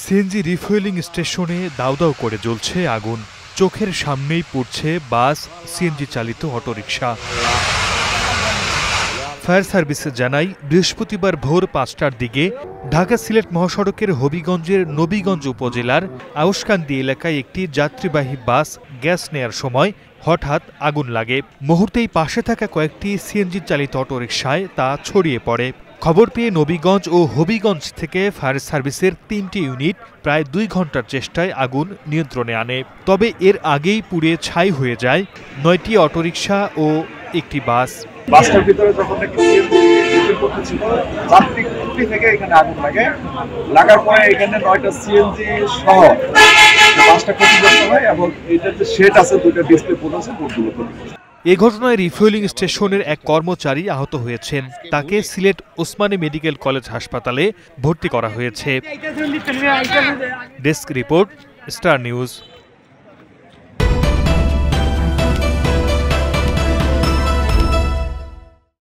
CNG refuelling স্টেশনে দাউ দাউ করে জ্বলছে আগুন। চোখের সামনেই পুড়ছে বাস, সিএনজি চালিত অটোরিকশা। ফায়ার সার্ভিস জানায়, বৃহস্পতিবার ভোর ৫টার দিকে ঢাকা সিলেট মহাসড়কের হবিগঞ্জের নবীগঞ্জ উপজেলার আউশকান্দি এলাকায় একটি যাত্রীবাহী বাস গ্যাস নেয়ার সময় হঠাৎ আগুন লাগে। মুহূর্তেই পাশে থাকা কয়েকটি সিএনজি চালিত অটোরিকশায় তা ছড়িয়ে পড়ে। খবর পেয়ে নবীগঞ্জ ও হবিগঞ্জ থেকে ফায়ার সার্ভিসের ৩টি ইউনিট প্রায় ২ ঘন্টার চেষ্টায় আগুন নিয়ন্ত্রণে আনে। তবে এর আগেই পুড়ে ছাই হয়ে যায় ৯টি অটোরিকশা ও একটি বাস। বাসটার ভিতরে যখন নাকি রিফিল করতেছিল, যাত্রী খুঁটি থেকে এখানে আগুন লাগার পরে এখানে ৯টা সিএনজি সহ বাসটা ক্ষতিগ্রস্ত হয় এবং এইটার যে শেড আছে, ২টা ডিসপ্লে বোর্ড আছে, বোর্ডগুলো ক্ষতিগ্রস্ত। এ ঘটনায় রিফুয়েলিং স্টেশনের এক কর্মচারী আহত হয়েছেন। তাকে সিলেট ওসমানী মেডিকেল কলেজ হাসপাতালে ভর্তি করা হয়েছে। Desk report, star news.